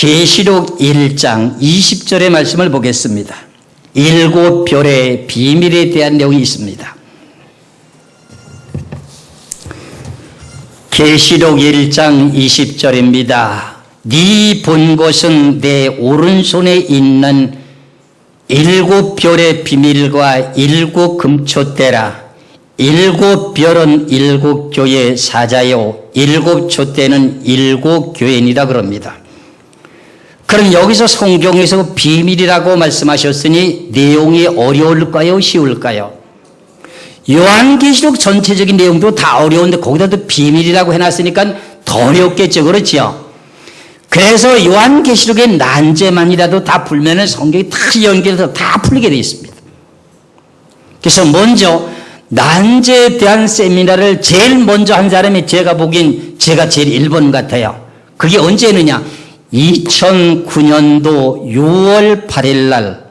계시록 1장 20절의 말씀을 보겠습니다. 7별의 비밀에 대한 내용이 있습니다. 계시록 1장 20절입니다. 네 본 것은 내 오른손에 있는 7별의 비밀과 7 금초대라. 7별은 7 교회 사자요 7 촛대는 7 교회니라 그럽니다. 그럼 여기서 성경에서 비밀이라고 말씀하셨으니 내용이 어려울까요? 쉬울까요? 요한계시록 전체적인 내용도 다 어려운데 거기다 또 비밀이라고 해놨으니까 더 어렵겠죠. 그렇지요? 그래서 요한계시록의 난제만이라도 다 풀면은 성경이 다 연결해서 다 풀리게 되어 있습니다. 그래서 먼저 난제에 대한 세미나를 제일 먼저 한 사람이 제가 보기엔 제가 제일 1번 같아요. 그게 언제 했느냐? 2009년도 6월 8일 날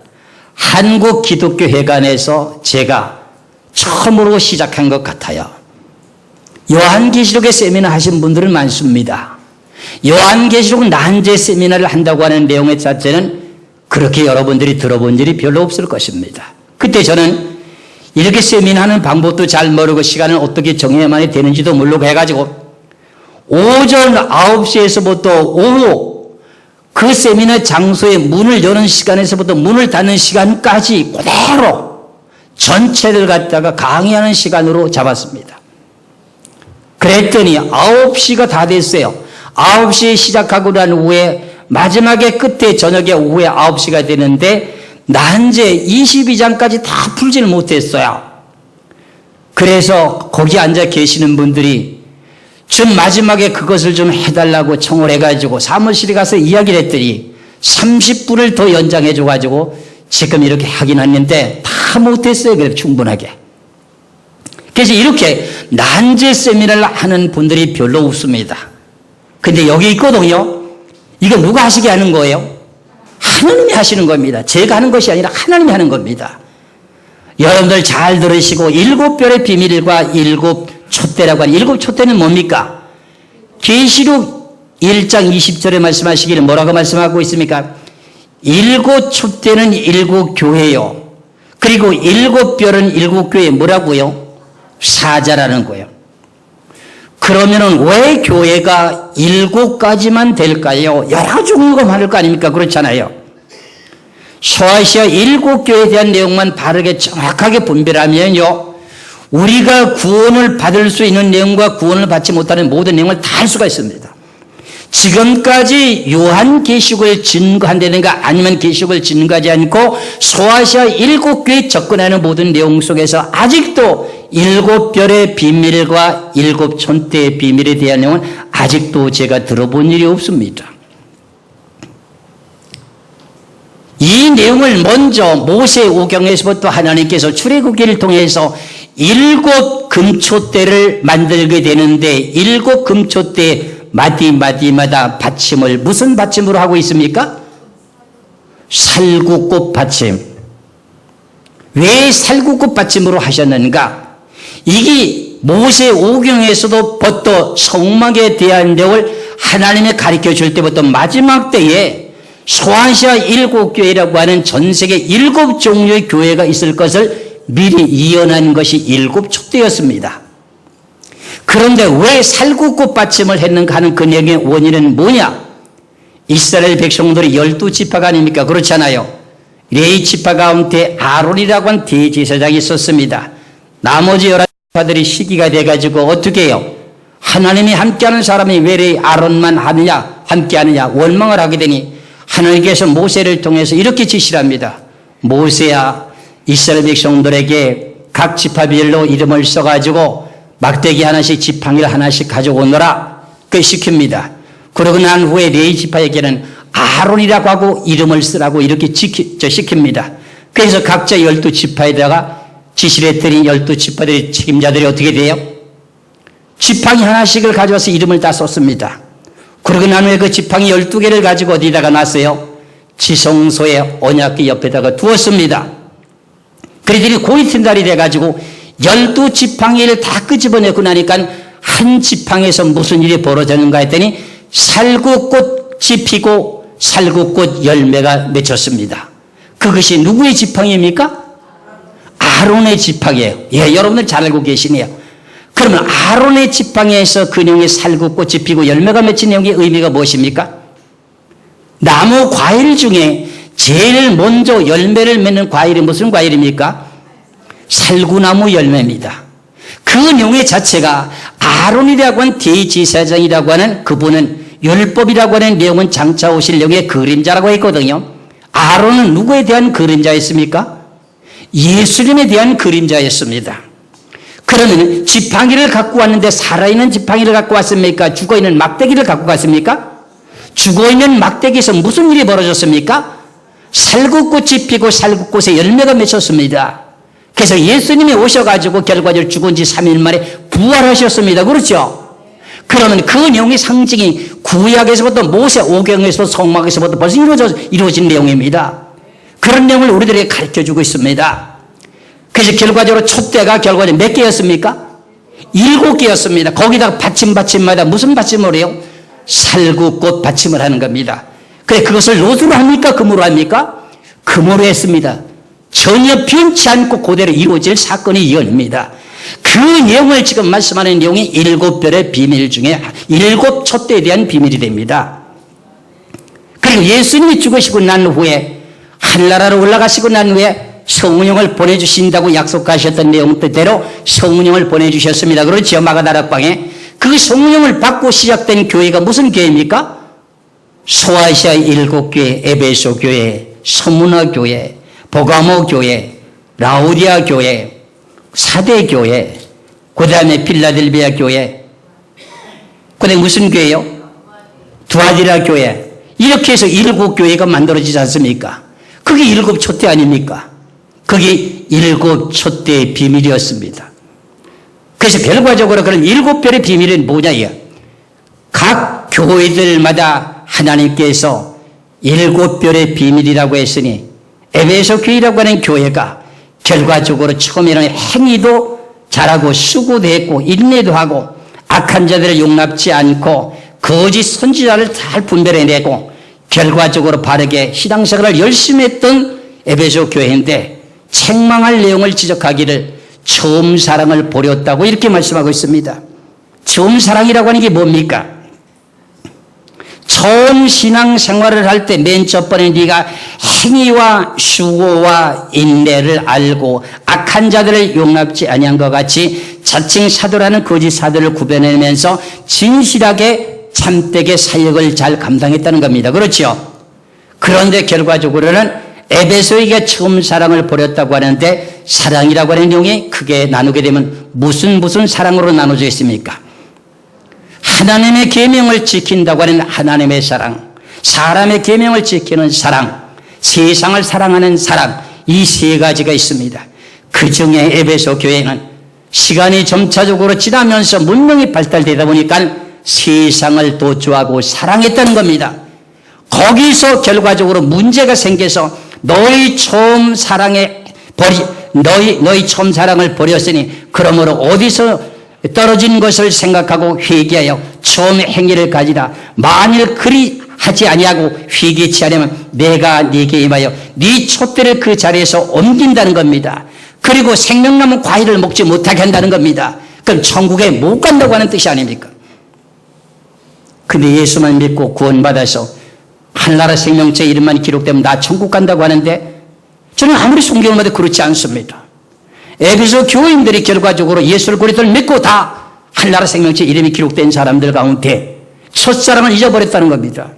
한국기독교회관에서 제가 처음으로 시작한 것 같아요. 요한계시록의 세미나 하신 분들은 많습니다. 요한계시록 난제 세미나를 한다고 하는 내용의 자체는 그렇게 여러분들이 들어본 일이 별로 없을 것입니다. 그때 저는 이렇게 세미나하는 방법도 잘 모르고 시간을 어떻게 정해야만 되는지도 모르고 해가지고 오전 9시에서부터 오후 그 세미나 장소에 문을 여는 시간에서부터 문을 닫는 시간까지 그대로 전체를 갖다가 강의하는 시간으로 잡았습니다. 그랬더니 9시가 다 됐어요. 9시에 시작하고 난 후에 마지막에 끝에 저녁에 오후에 9시가 되는데 난제 22장까지 다 풀지를 못했어요. 그래서 거기 앉아 계시는 분들이 좀 마지막에 그것을 좀 해달라고 청을 해가지고 사무실에 가서 이야기를 했더니 30분을 더 연장해줘가지고 지금 이렇게 하긴 했는데 다 못했어요. 그래도 충분하게. 그래서 이렇게 난제 세미나를 하는 분들이 별로 없습니다. 근데 여기 있거든요. 이거 누가 하시게 하는 거예요? 하나님이 하시는 겁니다. 제가 하는 것이 아니라 하나님이 하는 겁니다. 여러분들 잘 들으시고 7별의 비밀과 7 촛대라고 하는 7 촛대는 뭡니까? 계시록 1장 20절에 말씀하시기를 뭐라고 말씀하고 있습니까? 7 촛대는 7 교회요. 그리고 7별은 7 교회 뭐라고요? 사자라는 거예요. 그러면은 왜 교회가 7가지만 될까요? 여러 종류가 많을 거 아닙니까? 그렇잖아요. 소아시아 7 교회에 대한 내용만 바르게 정확하게 분별하면요. 우리가 구원을 받을 수 있는 내용과 구원을 받지 못하는 모든 내용을 다 할 수가 있습니다. 지금까지 요한계시록을 증거한다든가 아니면 계시록을 증거하지 않고 소아시아 7 교회에 접근하는 모든 내용 속에서 아직도 7별의 비밀과 7 촛대의 비밀에 대한 내용은 아직도 제가 들어본 일이 없습니다. 이 내용을 먼저 모세오경에서부터 하나님께서 출애굽기를 통해서 7 금초대를 만들게 되는데 7 금초대 마디마다 받침을 무슨 받침으로 하고 있습니까? 살구꽃 받침. 왜 살구꽃 받침으로 하셨는가? 이게 모세오경에서도 부터 성막에 대한 내용을 하나님이 가르쳐 줄 때부터 마지막 때에 소아시아 7 교회라고 하는 전 세계 7 종류의 교회가 있을 것을 미리 예언한 것이 7 촛대였습니다. 그런데 왜 살구꽃 받침을 했는가 하는 그 내용의 원인은 뭐냐? 이스라엘 백성들이 12지파가 아닙니까? 그렇잖아요. 레위 지파 가운데 아론이라고 한 대제사장이 있었습니다. 나머지 11지파들이 시기가 돼가지고 어떻게 해요? 하나님이 함께하는 사람이 왜 아론만 함께하느냐 원망을 하게 되니 하나님께서 모세를 통해서 이렇게 지시를 합니다. 모세야, 이스라엘 백성들에게 각 지파별로 이름을 써가지고 막대기 하나씩 지팡이를 하나씩 가져오너라. 그 시킵니다. 그러고 난 후에 레위 지파에게는 아론이라고 하고 이름을 쓰라고 이렇게 시킵니다. 그래서 각자 12지파에다가 지시를 했더니 12지파들의 책임자들이 어떻게 돼요? 지팡이 하나씩을 가져와서 이름을 다 썼습니다. 그러고 난 후에 그 지팡이 12개를 가지고 어디다가 놨어요? 지성소의 언약궤 옆에다가 두었습니다. 그랬더니 고이튿날이 돼가지고 12지팡이를 다 끄집어내고 나니까 한 지팡이에서 무슨 일이 벌어졌는가 했더니 살구꽃이 피고 살구꽃 열매가 맺혔습니다. 그것이 누구의 지팡이입니까? 아론의 지팡이에요. 예, 여러분들 잘 알고 계시네요. 그러면 아론의 지팡이에서 그 내용의 살구꽃이 피고 열매가 맺힌 내용의 의미가 무엇입니까? 나무 과일 중에 제일 먼저 열매를 맺는 과일이 무슨 과일입니까? 살구나무 열매입니다. 그 내용의 자체가 아론이라고 하는 대제사장이라고 하는 그분은 율법이라고 하는 내용은 장차 오실 내용의 그림자라고 했거든요. 아론은 누구에 대한 그림자였습니까? 예수님에 대한 그림자였습니다. 그러면 지팡이를 갖고 왔는데 살아있는 지팡이를 갖고 왔습니까? 죽어있는 막대기를 갖고 갔습니까? 죽어있는 막대기에서 무슨 일이 벌어졌습니까? 살구꽃이 피고 살구꽃에 열매가 맺혔습니다. 그래서 예수님이 오셔가지고 결과적으로 죽은 지 3일 만에 부활하셨습니다. 그렇죠? 그러면 그 내용의 상징이 구약에서부터 모세 오경에서 성막에서부터 벌써 이루어진 내용입니다. 그런 내용을 우리들에게 가르쳐주고 있습니다. 그래서 결과적으로 촛대가 결과적으로 몇 개였습니까? 7개였습니다. 거기다가 받침마다 무슨 받침을 해요? 살구꽃 받침을 하는 겁니다. 그래, 그것을 노수로 합니까? 금으로 합니까? 금으로 했습니다. 전혀 변치 않고 그대로 이루어질 사건이 이어집니다. 그 내용을 지금 말씀하는 내용이 7별의 비밀 중에 7 촛대에 대한 비밀이 됩니다. 그리고 예수님이 죽으시고 난 후에 하늘나라로 올라가시고 난 후에 성령을 보내주신다고 약속하셨던 내용대로 성령을 보내주셨습니다. 그렇죠? 마가다락방에. 그 성령을 받고 시작된 교회가 무슨 교회입니까? 소아시아 7교회, 에베소 교회, 서문화 교회, 보가모 교회, 라우디아 교회, 사대 교회, 그 다음에 필라델비아 교회, 그 다음에 무슨 교회요? 두아디라 교회. 이렇게 해서 7교회가 만들어지지 않습니까? 그게 7 촛대 아닙니까? 그게 7 촛대의 비밀이었습니다. 그래서 결과적으로 그런 7별의 비밀은 뭐냐요? 각 교회들마다 하나님께서 7별의 비밀이라고 했으니 에베소 교회라고 하는 교회가 결과적으로 처음에는 행위도 잘하고 수고도 했고 인내도 하고 악한 자들을 용납지 않고 거짓 선지자를 잘 분별해내고 결과적으로 바르게 신앙생활을 열심히 했던 에베소 교회인데 책망할 내용을 지적하기를 처음 사랑을 버렸다고 이렇게 말씀하고 있습니다. 처음 사랑이라고 하는 게 뭡니까? 처음 신앙생활을 할 때 맨 첫 번에 네가 행위와 수고와 인내를 알고 악한 자들을 용납지 아니한 것 같이 자칭 사도라는 거짓 사도를 구별해내면서 진실하게 참되게 사역을 잘 감당했다는 겁니다. 그렇죠? 그런데 결과적으로는 에베소에게 처음 사랑을 버렸다고 하는데 사랑이라고 하는 내용이 크게 나누게 되면 무슨 사랑으로 나눠져 있습니까? 하나님의 계명을 지킨다고 하는 하나님의 사랑, 사람의 계명을 지키는 사랑, 세상을 사랑하는 사랑, 이 세 가지가 있습니다. 그 중에 에베소 교회는 시간이 점차적으로 지나면서 문명이 발달되다 보니까 세상을 도주하고 사랑했다는 겁니다. 거기서 결과적으로 문제가 생겨서 너희 처음 처음 사랑을 버렸으니 그러므로 어디서 떨어진 것을 생각하고 회개하여 처음의 행위를 가지라. 만일 그리 하지 아니하고 회개치 않으면 내가 네게 임하여 네 촛대를 그 자리에서 옮긴다는 겁니다. 그리고 생명나무 과일을 먹지 못하게 한다는 겁니다. 그럼 천국에 못 간다고 하는 뜻이 아닙니까? 근데 예수만 믿고 구원받아서 하늘나라 생명체 이름만 기록되면 나 천국 간다고 하는데 저는 아무리 성경을 봐도 그렇지 않습니다. 에베소 교인들이 결과적으로 예수를 그리스도를 믿고 다 하늘나라 생명체 이름이 기록된 사람들 가운데 첫사랑을 잊어버렸다는 겁니다.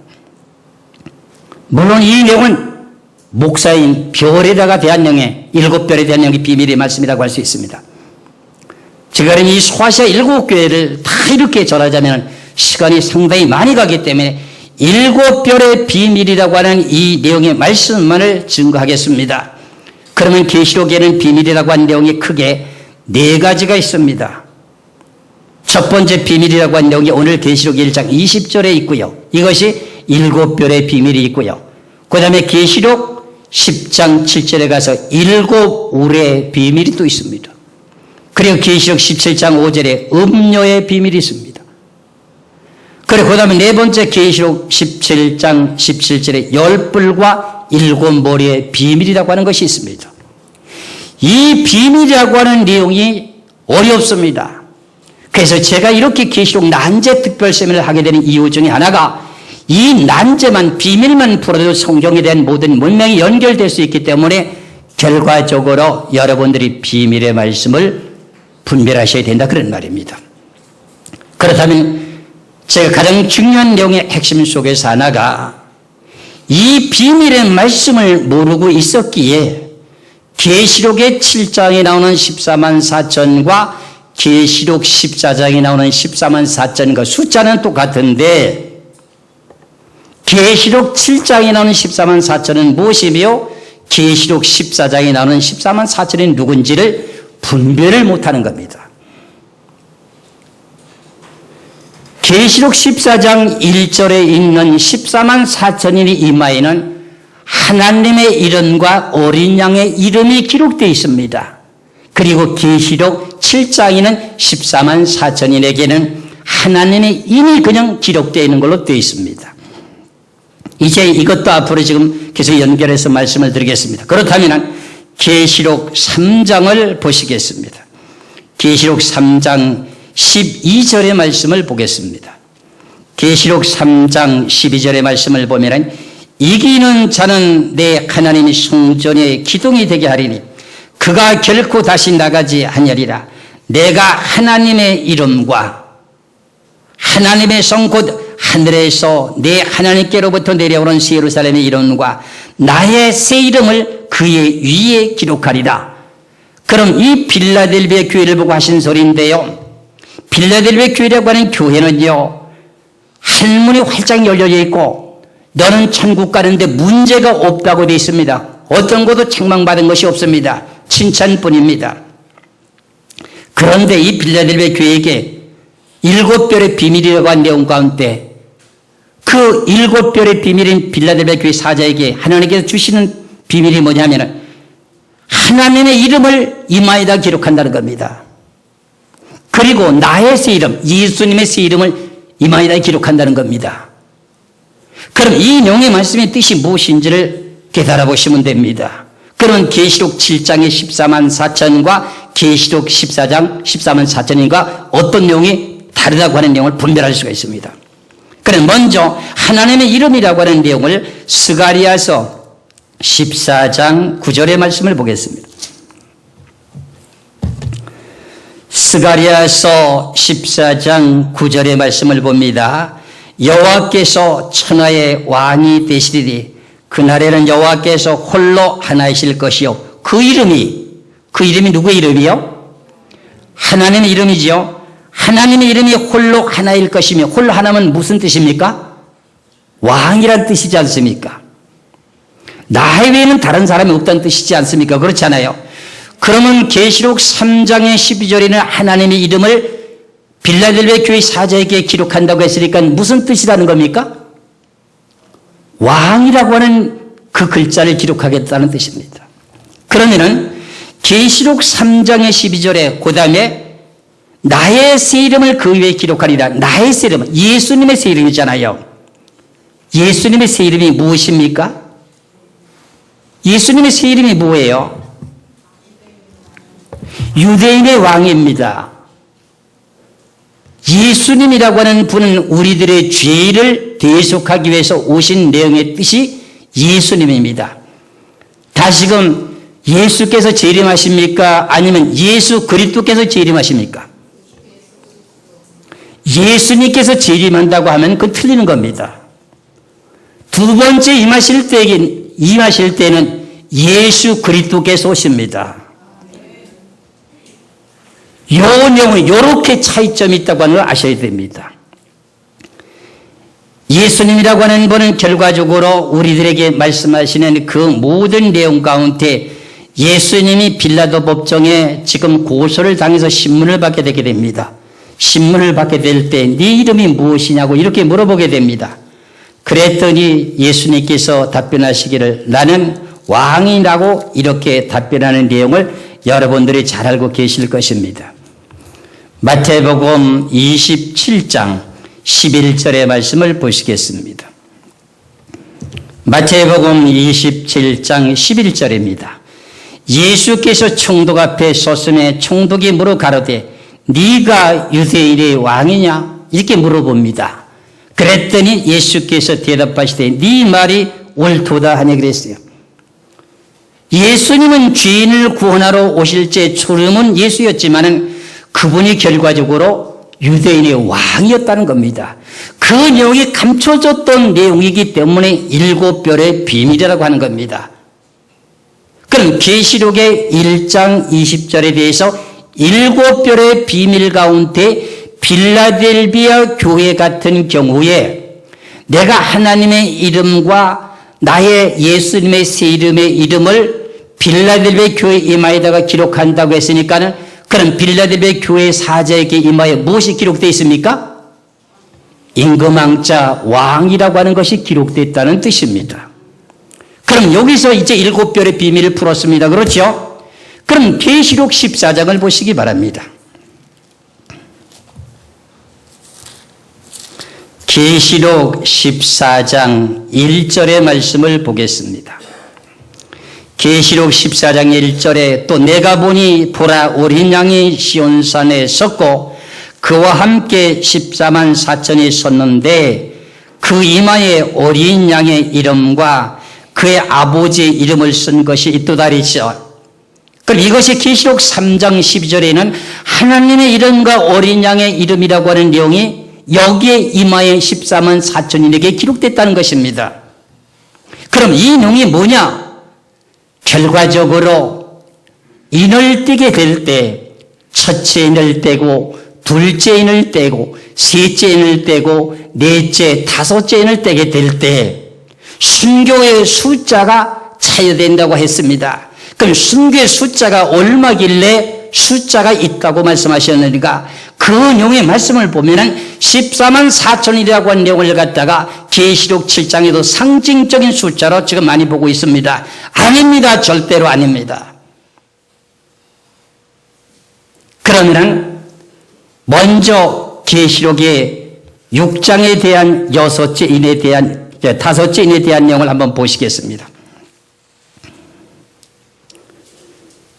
물론 이 내용은 목사인 별에다가 대한 내용의 7별에 대한 내용의 비밀의 말씀이라고 할 수 있습니다. 제가 이 소아시아 7교회를 다 이렇게 전하자면 시간이 상당히 많이 가기 때문에 7별의 비밀이라고 하는 이 내용의 말씀만을 증거하겠습니다. 그러면 계시록에는 비밀이라고 하는 내용이 크게 4가지가 있습니다. 첫 번째 비밀이라고 하는 내용이 오늘 계시록 1장 20절에 있고요. 이것이 7별의 비밀이 있고요. 그 다음에 계시록 10장 7절에 가서 7울의 비밀이 또 있습니다. 그리고 계시록 17장 5절에 음료의 비밀이 있습니다. 그 그리고 그 다음에 네 번째 계시록 17장 17절에 10뿔과 7머리의 비밀이라고 하는 것이 있습니다. 이 비밀이라고 하는 내용이 어렵습니다. 그래서 제가 이렇게 계시록 난제 특별 세미나를 하게 되는 이유 중에 하나가 이 난제만 비밀만 풀어도 성경에 대한 모든 문명이 연결될 수 있기 때문에 결과적으로 여러분들이 비밀의 말씀을 분별하셔야 된다 그런 말입니다. 그렇다면 제가 가장 중요한 내용의 핵심 속에서 하나가 이 비밀의 말씀을 모르고 있었기에 계시록의 7장에 나오는 14만 4천과 계시록 14장에 나오는 14만 4천과 숫자는 똑같은데 계시록 7장에 나오는 14만 4천은 무엇이며 계시록 14장에 나오는 14만 4천이 누군지를 분별을 못하는 겁니다. 계시록 14장 1절에 있는 14만 4천인의 이마에는 하나님의 이름과 어린 양의 이름이 기록되어 있습니다. 그리고 계시록 7장에는 14만 4천인에게는 하나님의 이름이 그냥 기록되어 있는 걸로 되어 있습니다. 이제 이것도 앞으로 지금 계속 연결해서 말씀을 드리겠습니다. 그렇다면 계시록 3장을 보시겠습니다. 계시록 3장 12절의 말씀을 보겠습니다. 계시록 3장 12절의 말씀을 보면 이기는 자는 내 하나님의 성전의 기둥이 되게 하리니 그가 결코 다시 나가지 아니하리라. 내가 하나님의 이름과 하나님의 성 곧 하늘에서 내 하나님께로부터 내려오는 새 예루살렘의 이름과 나의 새 이름을 그의 위에 기록하리라. 그럼 이 빌라델비아 교회를 보고 하신 소리인데요. 빌라델비아 교회라고 하는 교회는요, 한문이 활짝 열려져 있고 너는 천국 가는데 문제가 없다고 되어 있습니다. 어떤 것도 책망받은 것이 없습니다. 칭찬뿐입니다. 그런데 이 빌라델비아 교회에게 7별의 비밀이라고 한 내용 가운데 그 7별의 비밀인 빌라델비아 교회 사자에게 하나님께서 주시는 비밀이 뭐냐면 하나님의 이름을 이마에다 기록한다는 겁니다. 그리고 나의 새 이름, 예수님의 새 이름을 이마에다 기록한다는 겁니다. 그럼 이 내용의 말씀의 뜻이 무엇인지를 깨달아 보시면 됩니다. 그러면 계시록 7장의 14만 4천과 계시록 14장 14만 4천인가 어떤 내용이 다르다고 하는 내용을 분별할 수가 있습니다. 그럼 먼저 하나님의 이름이라고 하는 내용을 스가랴서 14장 9절의 말씀을 보겠습니다. 스가랴서 14장 9절의 말씀을 봅니다. 여호와께서 천하의 왕이 되시리니 그날에는 여호와께서 홀로 하나이실 것이요. 그 이름이 누구의 이름이요? 하나님의 이름이지요. 하나님의 이름이 홀로 하나일 것이며 홀로 하나면 무슨 뜻입니까? 왕이란 뜻이지 않습니까? 나 외에는 다른 사람이 없다는 뜻이지 않습니까? 그렇잖아요. 그러면 계시록 3장의 12절에는 하나님의 이름을 빌라델비아 교회 사자에게 기록한다고 했으니까 무슨 뜻이라는 겁니까? 왕이라고 하는 그 글자를 기록하겠다는 뜻입니다. 그러면은 계시록 3장의 12절에 그 다음에 나의 새 이름을 그 위에 기록하리라. 나의 새 이름, 예수님의 새 이름이잖아요. 예수님의 새 이름이 무엇입니까? 예수님의 새 이름이 뭐예요? 유대인의 왕입니다. 예수님이라고 하는 분은 우리들의 죄를 대속하기 위해서 오신 내용의 뜻이 예수님입니다. 다시금 예수께서 재림하십니까? 아니면 예수 그리스도께서 재림하십니까? 예수님께서 재림한다고 하면 그건 틀리는 겁니다. 두 번째 임하실 때는 예수 그리스도께서 오십니다. 요 내용은 이렇게 차이점이 있다고 하는 걸 아셔야 됩니다. 예수님이라고 하는 분은 결과적으로 우리들에게 말씀하시는 그 모든 내용 가운데 예수님이 빌라도 법정에 지금 고소를 당해서 신문을 받게 되게 됩니다. 신문을 받게 될 때 네 이름이 무엇이냐고 이렇게 물어보게 됩니다. 그랬더니 예수님께서 답변하시기를 나는 왕이라고 이렇게 답변하는 내용을 여러분들이 잘 알고 계실 것입니다. 마태복음 27장 11절의 말씀을 보시겠습니다. 마태복음 27장 11절입니다. 예수께서 총독 앞에 섰으며 총독이 물어 가로되 네가 유대인의 왕이냐? 이렇게 물어봅니다. 그랬더니 예수께서 대답하시되 네 말이 옳도다 하니 그랬어요. 예수님은 죄인을 구원하러 오실 때 초름은 예수였지만은 그분이 결과적으로 유대인의 왕이었다는 겁니다. 그 내용이 감춰졌던 내용이기 때문에 7별의 비밀이라고 하는 겁니다. 그럼 계시록의 1장 20절에 대해서 7별의 비밀 가운데 빌라델비아 교회 같은 경우에 내가 하나님의 이름과 나의 예수님의 새 이름의 이름을 빌라델비아 교회 이마에다가 기록한다고 했으니까는 그럼 빌라델비아 교회 사자에게 이마에 무엇이 기록되어 있습니까? 임금왕자 왕이라고 하는 것이 기록되어 있다는 뜻입니다. 그럼 여기서 이제 7별의 비밀을 풀었습니다. 그렇죠? 그럼 계시록 14장을 보시기 바랍니다. 계시록 14장 1절의 말씀을 보겠습니다. 계시록 14장 1절에 또 내가 보니 보라 어린 양이 시온산에 섰고 그와 함께 14만 4천이 섰는데 그 이마에 어린 양의 이름과 그의 아버지의 이름을 쓴 것이 있도다리죠. 그럼 이것이 계시록 3장 12절에는 하나님의 이름과 어린 양의 이름이라고 하는 내용이 여기에 이마에 14만 4천인에게 기록됐다는 것입니다. 그럼 이 내용이 뭐냐? 결과적으로 인을 떼게 될 때 첫째 인을 떼고 둘째 인을 떼고 셋째 인을 떼고 넷째 다섯째 인을 떼게 될 때 순교의 숫자가 차여된다고 했습니다. 그럼 순교의 숫자가 얼마길래 숫자가 있다고 말씀하셨느니까 그 내용의 말씀을 보면은 14만 4천이라고 한 내용을 갖다가 계시록 7장에도 상징적인 숫자로 지금 많이 보고 있습니다. 아닙니다. 절대로 아닙니다. 그러면은 먼저 계시록의 6장에 대한 여섯째 인에 대한 다섯째 인에 대한 내용을 한번 보시겠습니다.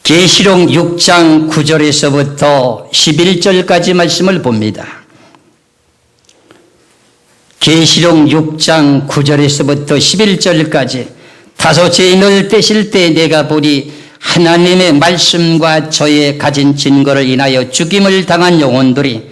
계시록 6장 9절에서부터 11절까지 말씀을 봅니다. 계시록 6장 9절에서부터 11절까지 다섯째 인을 떼실 때 내가 보니 하나님의 말씀과 저의 가진 증거를 인하여 죽임을 당한 영혼들이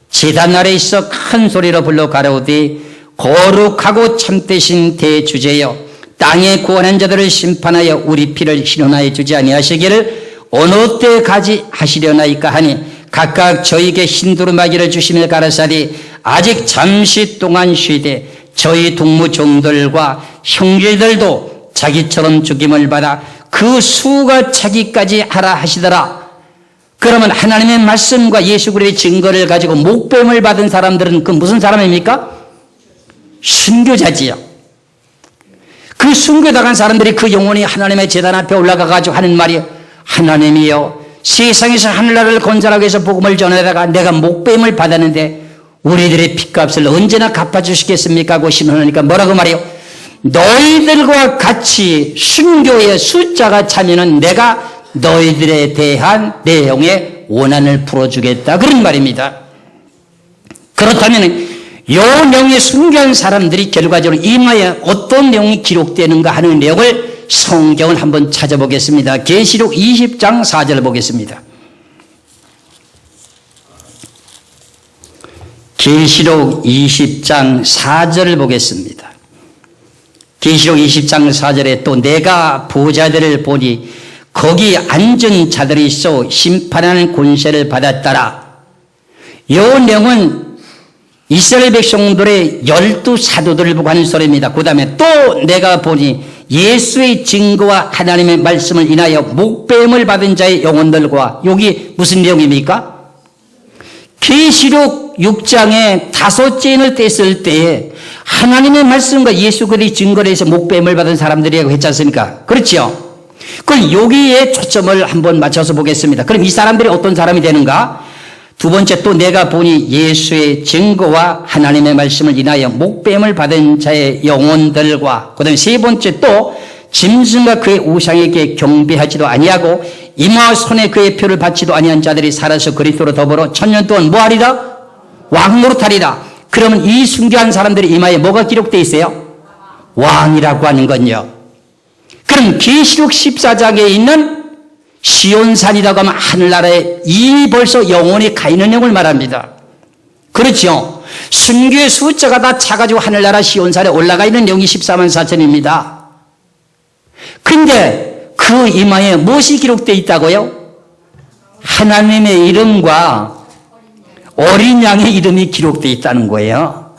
제단 아래 있어 큰 소리로 불러 가라오되 거룩하고 참되신 대주제여 땅에 구원한 자들을 심판하여 우리 피를 희론하여 주지 아니하시기를 어느 때 가지 하시려나이까 하니 각각 저에게 흰두루마기를 주시며 가라사리 아직 잠시 동안 쉬되 저희 동무종들과 형제들도 자기처럼 죽임을 받아 그 수가 차기까지 하라 하시더라. 그러면 하나님의 말씀과 예수 그리스도의 증거를 가지고 목배움을 받은 사람들은 그 무슨 사람입니까? 순교자지요. 그 순교당한 사람들이 그 영혼이 하나님의 제단 앞에 올라가가지고 하는 말이 하나님이여 세상에서 하늘나라를 건설하기 위해서 복음을 전하다가 내가 목배임을 받았는데 우리들의 핏값을 언제나 갚아주시겠습니까? 하고 신원하니까 뭐라고 말해요? 너희들과 같이 순교의 숫자가 차면은 내가 너희들에 대한 내용의 원한을 풀어주겠다. 그런 말입니다. 그렇다면 이 내용에 순교한 사람들이 결과적으로 이마에 어떤 내용이 기록되는가 하는 내용을 성경을 한번 찾아보겠습니다. 계시록 20장 4절을 보겠습니다. 계시록 20장 4절을 보겠습니다. 계시록 20장 4절에 또 내가 보좌들을 보니 거기 앉은 자들이 있어 심판하는 권세를 받았더라. 이 내용은 이스라엘 백성들의 12사도들을 보고 하는 소리입니다. 그 다음에 또 내가 보니 예수의 증거와 하나님의 말씀을 인하여 목배임을 받은 자의 영혼들과 여기 무슨 내용입니까? 계시록 6장에 다섯째 인을 뗐을 때 하나님의 말씀과 예수 그리스도의 증거를 해서 목배임을 받은 사람들이라고 했지 않습니까? 그렇죠? 그럼 여기에 초점을 한번 맞춰서 보겠습니다. 그럼 이 사람들이 어떤 사람이 되는가? 두 번째, 또 내가 보니 예수의 증거와 하나님의 말씀을 인하여 목배임을 받은 자의 영혼들과, 그 다음에 세 번째, 또 짐승과 그의 우상에게 경배하지도 아니하고 이마와 손에 그의 표를 받지도 아니한 자들이 살아서 그리스도로 더불어 천년 동안 뭐하리라? 왕노릇하리라. 그러면 이 순교한 사람들의 이마에 뭐가 기록되어 있어요? 왕이라고 하는 건요. 그럼 계시록 14장에 있는 시온산이라고 하면 하늘나라에 이 벌써 영혼이 가 있는 영을 말합니다. 그렇죠. 순교의 숫자가 다 차가지고 하늘나라 시온산에 올라가 있는 영이 14만 4천입니다. 근데 그 이마에 무엇이 기록되어 있다고요? 하나님의 이름과 어린 양의 이름이 기록되어 있다는 거예요.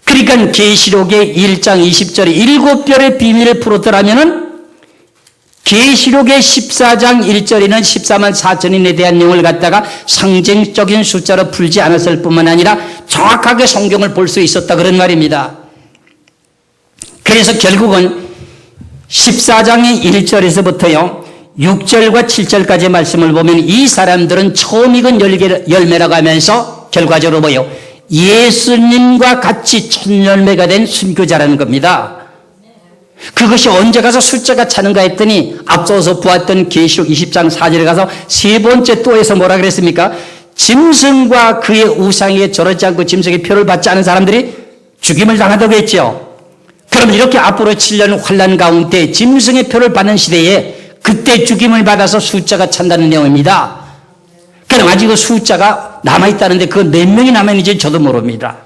그러니까 계시록의 1장 20절에 7별의 비밀을 풀었더라면은 계시록의 14장 1절에는 14만 4천인에 대한 내용을 갖다가 상징적인 숫자로 풀지 않았을 뿐만 아니라 정확하게 성경을 볼 수 있었다 그런 말입니다. 그래서 결국은 14장의 1절에서부터요 6절과 7절까지의 말씀을 보면 이 사람들은 처음 익은 열매라고 하면서 결과적으로 뭐예요? 예수님과 같이 첫 열매가 된 순교자라는 겁니다. 그것이 언제 가서 숫자가 차는가 했더니 앞서서 보았던 계시록 20장 4절에 가서 세 번째 또에서 뭐라 그랬습니까? 짐승과 그의 우상에 절하지 않고 짐승의 표를 받지 않은 사람들이 죽임을 당한다고 했죠. 그럼 이렇게 앞으로 7년 환란 가운데 짐승의 표를 받는 시대에 그때 죽임을 받아서 숫자가 찬다는 내용입니다. 그럼 아직 그 숫자가 남아있다는데 그 몇 명이 남아있는지 저도 모릅니다.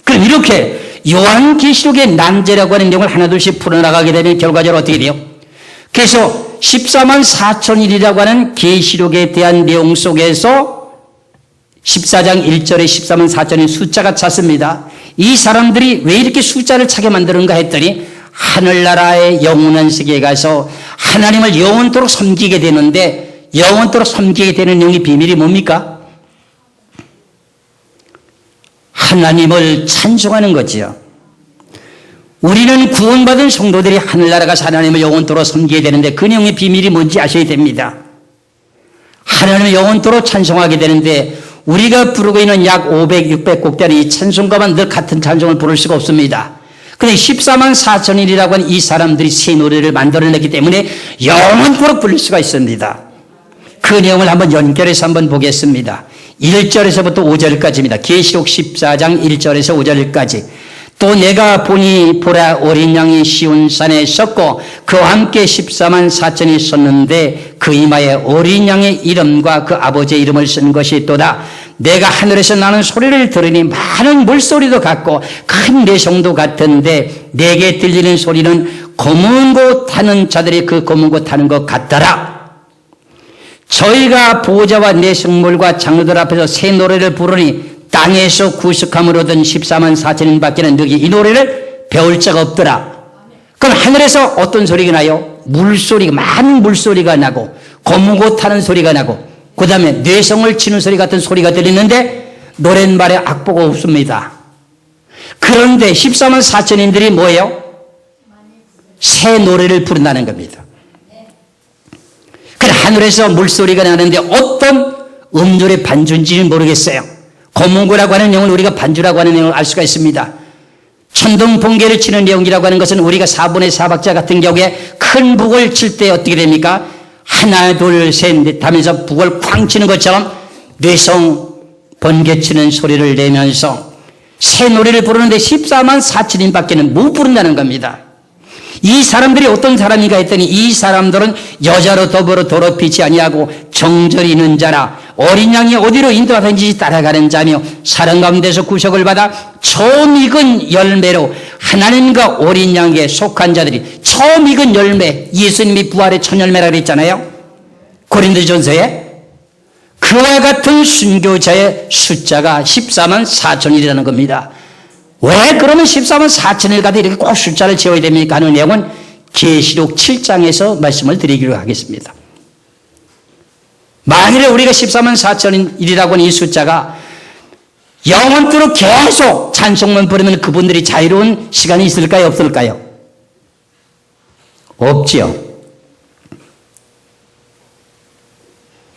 그럼 이렇게 요한계시록의 난제라고 하는 내용을 하나둘씩 풀어나가게 되면 결과적으로 어떻게 돼요? 그래서 14만 4천일이라고 하는 계시록에 대한 내용 속에서 14장 1절에 14만 4천인 숫자가 찼습니다. 이 사람들이 왜 이렇게 숫자를 차게 만드는가 했더니 하늘나라의 영원한 세계에 가서 하나님을 영원토록 섬기게 되는데 영원토록 섬기게 되는 내용의 비밀이 뭡니까? 하나님을 찬송하는 거지요. 우리는 구원받은 성도들이 하늘나라 가서 하나님을 영원토록 섬기게 되는데 그 내용의 비밀이 뭔지 아셔야 됩니다. 하나님을 영원토록 찬송하게 되는데 우리가 부르고 있는 약 500, 600곡 되는 이 찬송가만 늘 같은 찬송을 부를 수가 없습니다. 근데 14만 4천일이라고 하는 이 사람들이 새 노래를 만들어냈기 때문에 영원토록 부를 수가 있습니다. 그 내용을 한번 연결해서 한번 보겠습니다. 1절에서부터 5절까지입니다. 계시록 14장 1절에서 5절까지. 또 내가 보니 보라 어린 양이 시온산에 섰고 그와 함께 14만 4천이 섰는데 그 이마에 어린 양의 이름과 그 아버지의 이름을 쓴 것이 또다. 내가 하늘에서 나는 소리를 들으니 많은 물소리도 같고 큰 내성도 같은데 내게 들리는 소리는 검은 곳 타는 자들이 그 검은 곳 타는 것 같더라. 저희가 보호자와 내성물과 장로들 앞에서 새 노래를 부르니 땅에서 구속함을 얻은 14만 4천인 밖에는 누기 이 노래를 배울 자가 없더라. 그럼 하늘에서 어떤 소리가 나요? 물소리가, 많은 물소리가 나고 검은 곳 타는 소리가 나고 그 다음에 뇌성을 치는 소리 같은 소리가 들리는데 노랫말에 악보가 없습니다. 그런데 14만 4천인들이 뭐예요? 새 노래를 부른다는 겁니다. 그래 하늘에서 물소리가 나는데 어떤 음절의 반주인지는 모르겠어요. 검은고라고 하는 내용을 우리가 반주라고 하는 내용을 알 수가 있습니다. 천둥번개를 치는 내용이라고 하는 것은 우리가 4분의 4박자 같은 경우에 큰 북을 칠 때 어떻게 됩니까? 하나 둘 셋 넷 하면서 북을 쾅 치는 것처럼 뇌성 번개 치는 소리를 내면서 새 노래를 부르는데 14만 4천인 밖에는 못 부른다는 겁니다. 이 사람들이 어떤 사람인가 했더니 이 사람들은 여자로 더불어 더럽히지 아니하고 정절이 있는 자라 어린 양이 어디로 인도하든지 따라가는 자며 사랑 가운데서 구속을 받아 처음 익은 열매로 하나님과 어린 양에 속한 자들이 처음 익은 열매, 예수님이 부활의 첫 열매라고 했잖아요. 고린도전서에 그와 같은 순교자의 숫자가 14만 4천이라는 겁니다. 왜 그러면 14만 4천일 가도 이렇게 꼭 숫자를 지어야 됩니까 하는 내용은 계시록 7장에서 말씀을 드리기로 하겠습니다. 만일에 우리가 14만 4천일이라고 하는 이 숫자가 영원토록 계속 찬송만 부르면 그분들이 자유로운 시간이 있을까요? 없을까요? 없지요.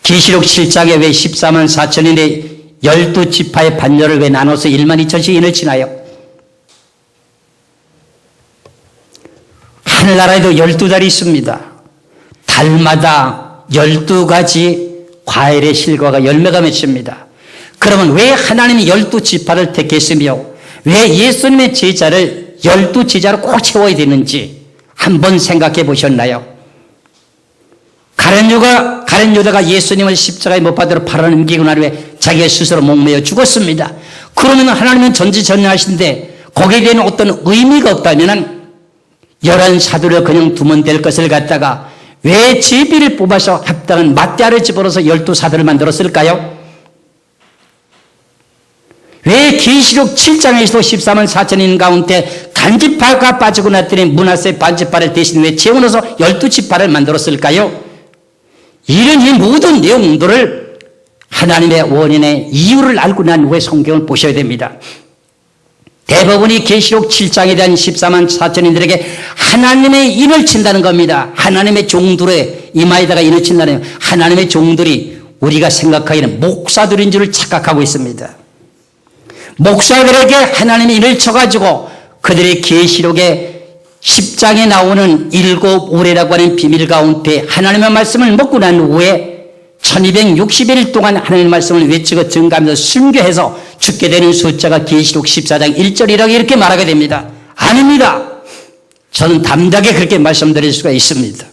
계시록 7장에 왜 14만 4천인데 12지파의 반열을 왜 나눠서 1만 2천씩 인을 치나요? 하늘나라에도 12달이 있습니다. 달마다 12가지 과일의 실과가 열매가 맺힙니다. 그러면 왜 하나님이 12지파를 택했으며 왜 예수님의 제자를 12제자로 꼭 채워야 되는지 한번 생각해 보셨나요? 가룟 유다가 예수님을 십자가에 못 박아 팔아넘기고 난 후에 자기가 스스로 목매어 죽었습니다. 그러면 하나님은 전지전능하신데 거기에 대한 어떤 의미가 없다면 11 사도를 그냥 두면 될 것을 갖다가 왜 제비를 뽑아서 합당한 맞대아를 집어넣어서 12사도를 만들었을까요? 왜 계시록 7장에서도 14만 4천인 가운데 단지파가 빠지고 났더니 므낫세 반지파를 대신 왜 채워넣어서 12지파를 만들었을까요? 이런 이 모든 내용들을 하나님의 원인의 이유를 알고 난 후에 성경을 보셔야 됩니다. 대부분이 계시록 7장에 대한 14만 4천인들에게 하나님의 인을 친다는 겁니다. 하나님의 종들의 이마에다가 인을 친다는 하나님의 종들이 우리가 생각하기에는 목사들인 줄을 착각하고 있습니다. 목사들에게 하나님의 인을 쳐가지고 그들의 계시록의 10장에 나오는 7 오래라고 하는 비밀 가운데 하나님의 말씀을 먹고 난 후에 1260일 동안 하나님의 말씀을 외치고 증거하면서 순교해서 죽게 되는 숫자가 계시록 14장 1절이라고 이렇게 말하게 됩니다. 아닙니다. 저는 담대하게 그렇게 말씀드릴 수가 있습니다.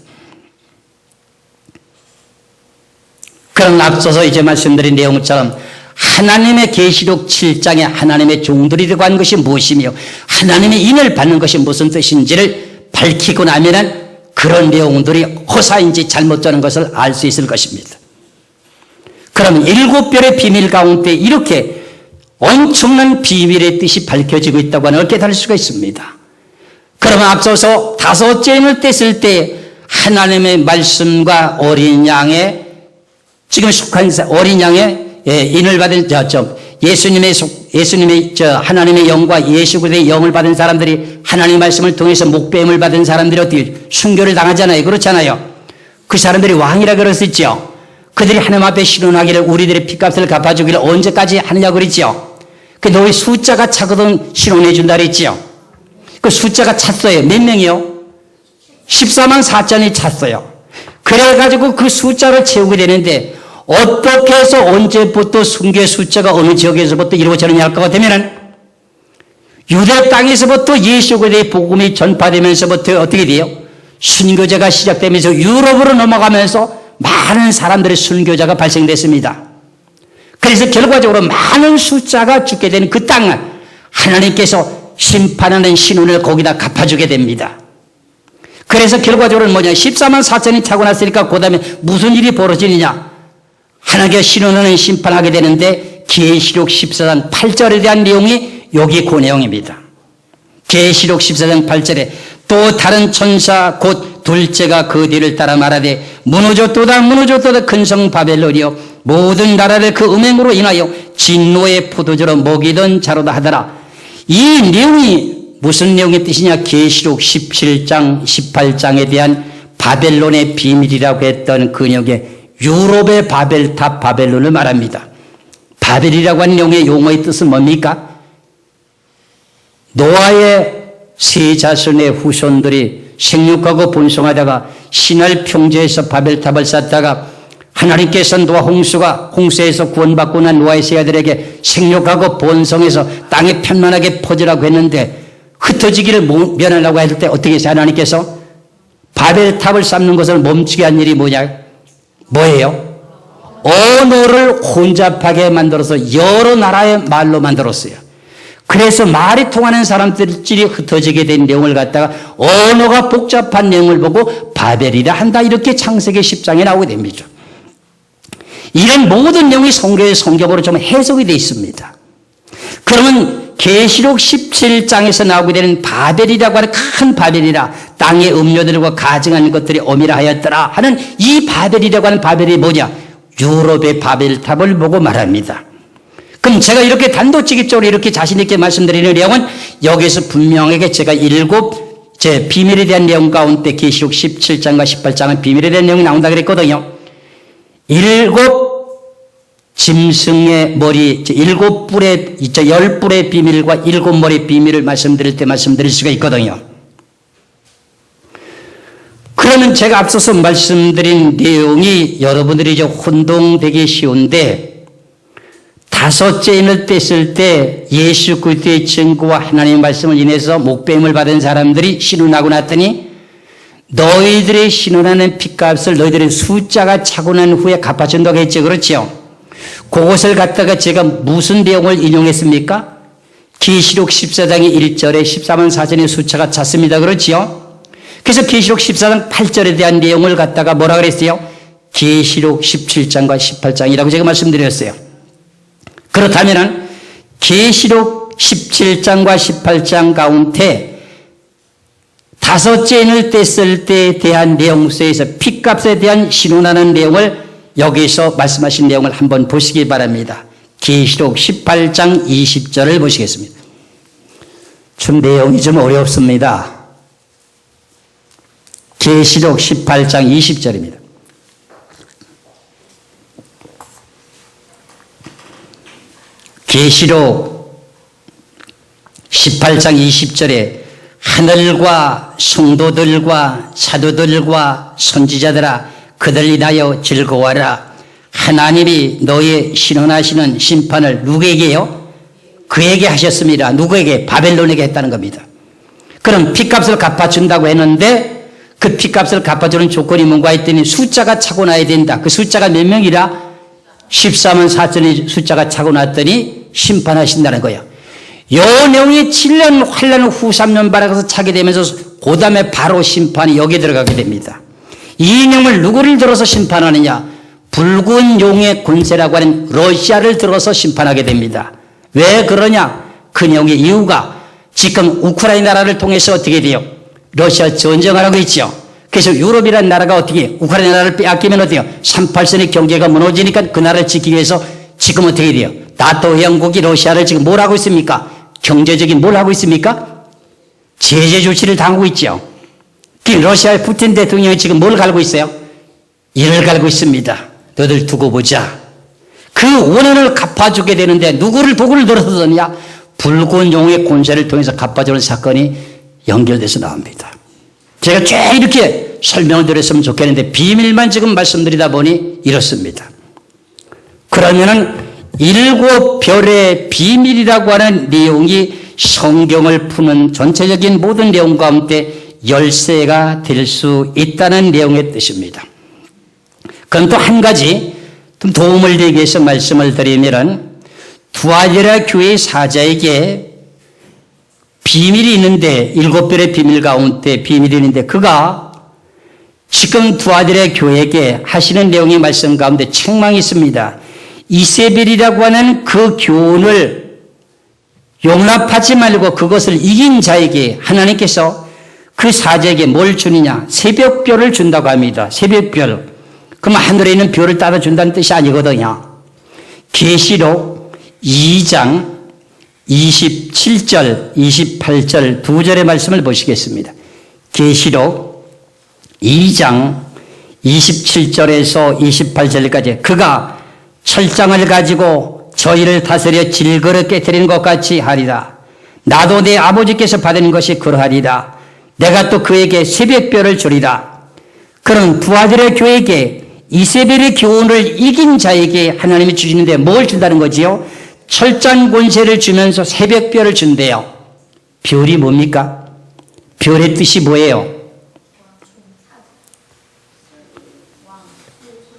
그럼 앞서서 이제 말씀드린 내용처럼 하나님의 계시록 7장에 하나님의 종들이 들어간 것이 무엇이며 하나님의 인을 받는 것이 무슨 뜻인지를 밝히고 나면 그런 내용들이 허사인지 잘못 전한 것을 알 수 있을 것입니다. 그러면 7별의 비밀 가운데 이렇게 엄청난 비밀의 뜻이 밝혀지고 있다고 하는 걸 깨달을 수가 있습니다. 그러면 앞서서 5째 인을 뗐을 때 하나님의 말씀과 어린 양의 지금 속한 어린 양의 인을 받은 예수님의 하나님의 영과 예수 그리스도의 영을 받은 사람들이 하나님의 말씀을 통해서 목배임을 받은 사람들이 어떻게 순교를 당하잖아요. 그렇잖아요. 그 사람들이 왕이라 그랬었죠. 그들이 하나님 앞에 신원하기를 우리들의 핏값을 갚아주기를 언제까지 하느냐 그랬죠. 그 너희 숫자가 차거든 신원해 준다 그랬죠. 그 숫자가 찼어요. 몇 명이요? 14만 4천이 찼어요. 그래가지고 그 숫자를 채우게 되는데 어떻게 해서 언제부터 순교의 숫자가 어느 지역에서부터 이루어지느냐 할 것 같으면 유대 땅에서부터 예수 그리스도의 복음이 전파되면서부터 어떻게 돼요? 순교제가 시작되면서 유럽으로 넘어가면서 많은 사람들의 순교자가 발생됐습니다. 그래서 결과적으로 많은 숫자가 죽게 되는 그 땅을 하나님께서 심판하는 신혼을 거기다 갚아주게 됩니다. 그래서 결과적으로 뭐냐? 14만 4천이 차고 났으니까 그 다음에 무슨 일이 벌어지느냐? 하나님께서 신혼하는 심판하게 되는데 계시록 14장 8절에 대한 내용이 여기 그 내용입니다. 계시록 14장 8절에 또 다른 천사 곧 둘째가 그 뒤를 따라 말하되 무너졌도다 무너졌도다 큰 성 바벨론이여 모든 나라를 그 음행으로 인하여 진노의 포도주로 먹이던 자로다 하더라. 이 내용이 무슨 내용의 뜻이냐? 계시록 17장 18장에 대한 바벨론의 비밀이라고 했던 그 내용의 유럽의 바벨탑 바벨론을 말합니다. 바벨이라고 하는 용어의 뜻은 뭡니까? 노아의 세 자손의 후손들이 생육하고 번성하다가 신할 평지에서 바벨탑을 쌓다가 하나님께서 노아 홍수에서 구원받고 난 노아의 세 아들에게 생육하고 번성해서 땅에 편만하게 퍼지라고 했는데 흩어지기를 면하려고 할 때 어떻게 해서 하나님께서 바벨탑을 쌓는 것을 멈추게 한 일이 뭐예요? 언어를 혼잡하게 만들어서 여러 나라의 말로 만들었어요. 그래서 말이 통하는 사람들끼리 흩어지게 된 내용을 갖다가 언어가 복잡한 내용을 보고 바벨이라 한다 이렇게 창세기 10장에 나오게 됩니다. 이런 모든 내용이 성경으로 좀 해석이 되어 있습니다. 그러면 계시록 17장에서 나오게 되는 바벨이라고 하는 큰 바벨이라 땅의 음료들과 가증한 것들이 어미라 하였더라 하는 이 바벨이라고 하는 바벨이 뭐냐? 유럽의 바벨탑을 보고 말합니다. 그럼 제가 이렇게 단도직입적으로 이렇게 자신있게 말씀드리는 내용은 여기서 분명하게 제가 7 비밀에 대한 내용 가운데 계시록 17장과 18장은 비밀에 대한 내용이 나온다 그랬거든요. 일곱 짐승의 머리, 일곱 뿔의, 10뿔의 비밀과 일곱 머리의 비밀을 말씀드릴 때 말씀드릴 수가 있거든요. 그러면 제가 앞서서 말씀드린 내용이 여러분들이 이제 혼동되기 쉬운데, 다섯째 인을 뗐을 때 예수 그리스도의 증거와 하나님의 말씀을 인해서 목배임을 받은 사람들이 신원하고 났더니 너희들의 신원하는 핏값을 너희들의 숫자가 차고 난 후에 갚아준다고 했죠. 그렇죠? 그것을 갖다가 제가 무슨 내용을 인용했습니까? 계시록 14장의 1절에 14만 4천의 숫자가 찼습니다. 그렇지요? 그래서 계시록 14장 8절에 대한 내용을 갖다가 뭐라 그랬어요? 계시록 17장과 18장이라고 제가 말씀드렸어요. 그렇다면은 계시록 17장과 18장 가운데 다섯째 인을 뗐을 때에 대한 내용 속에서 핏값에 대한 신원하는 내용을 여기서 말씀하신 내용을 한번 보시기 바랍니다. 계시록 18장 20절을 보시겠습니다. 좀 내용이 좀 어렵습니다. 계시록 18장 20절입니다. 계시록 18장 20절에 하늘과 성도들과 사도들과 선지자들아 그들 인하여 즐거워하라. 하나님이 너의 신원하시는 심판을 누구에게요? 그에게 하셨습니다. 누구에게? 바벨론에게 했다는 겁니다. 그럼 핏값을 갚아준다고 했는데 그 핏값을 갚아주는 조건이 뭔가 했더니 숫자가 차고 나야 된다. 그 숫자가 몇 명이라? 14만 4천의 숫자가 차고 났더니 심판하신다는 거예요. 요 내용이 7년 환란 후 3년 발악해서 차게 되면서 그 다음에 바로 심판이 여기에 들어가게 됩니다. 이 내용을 누구를 들어서 심판하느냐? 붉은 용의 권세라고 하는 러시아를 들어서 심판하게 됩니다. 왜 그러냐? 그 내용의 이유가 지금 우크라이나를 통해서 어떻게 돼요? 러시아 전쟁하라고 있죠. 그래서 유럽이라는 나라가 어떻게 우크라이나를 빼앗기면 어때요? 38선의 경제가 무너지니까 그 나라를 지키기 위해서 지금 어떻게 돼요? 나토 회원국이 러시아를 지금 뭘 하고 있습니까? 경제적인 뭘 하고 있습니까? 제재 조치를 당하고 있죠. 러시아의 푸틴 대통령이 지금 뭘 갈고 있어요? 이를 갈고 있습니다. 너들 두고 보자. 그 원한을 갚아주게 되는데 누구를 도구를 들어서느냐? 붉은 용의 권세를 통해서 갚아주는 사건이 연결돼서 나옵니다. 제가 쭉 이렇게 설명을 드렸으면 좋겠는데 비밀만 지금 말씀드리다 보니 이렇습니다. 그러면은 일곱 별의 비밀이라고 하는 내용이 성경을 푸는 전체적인 모든 내용 가운데 열쇠가 될 수 있다는 내용의 뜻입니다. 그럼 또 한 가지 좀 도움을 되기 위해서 말씀을 드리면 두아디라 교회 사자에게 비밀이 있는데 일곱 별의 비밀 가운데 비밀이 있는데 그가 지금 두아디라 교회에게 하시는 내용의 말씀 가운데 책망이 있습니다. 이세벨이라고 하는 그 교훈을 용납하지 말고 그것을 이긴 자에게 하나님께서 그 사자에게 뭘 주느냐? 새벽별을 준다고 합니다. 새벽별. 그럼 하늘에 있는 별을 따라 준다는 뜻이 아니거든요. 계시록 2장 27절, 28절 두 절의 말씀을 보시겠습니다. 계시록 2장 27절에서 28절까지 그가 철장을 가지고 저희를 다스려 질거를 깨뜨리는 것 같이 하리라. 나도 내 아버지께서 받은 것이 그러하리라. 내가 또 그에게 새벽별을 주리라. 그럼 두아디라 교회에게 이세벨의 교훈을 이긴 자에게 하나님이 주시는데 뭘 준다는 거지요? 철장 권세를 주면서 새벽별을 준대요. 별이 뭡니까? 별의 뜻이 뭐예요?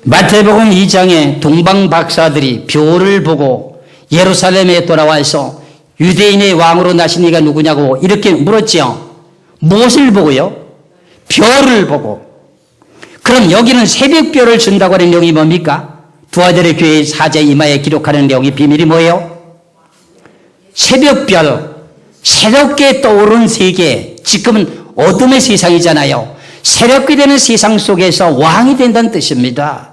마태복음 2장에 동방 박사들이 별을 보고 예루살렘에 돌아와서 유대인의 왕으로 나신 이가 누구냐고 이렇게 물었지요. 무엇을 보고요? 별을 보고. 그럼 여기는 새벽별을 준다고 하는 내용이 뭡니까? 두아디라 교회의 사자 이마에 기록하는 내용의 비밀이 뭐예요? 새벽별, 새롭게 떠오른 세계, 지금은 어둠의 세상이잖아요. 새롭게 되는 세상 속에서 왕이 된다는 뜻입니다.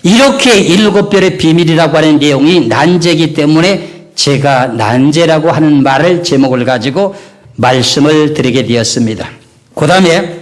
이렇게 일곱 별의 비밀이라고 하는 내용이 난제이기 때문에 제가 난제라고 하는 말을 제목을 가지고 말씀을 드리게 되었습니다. 그 다음에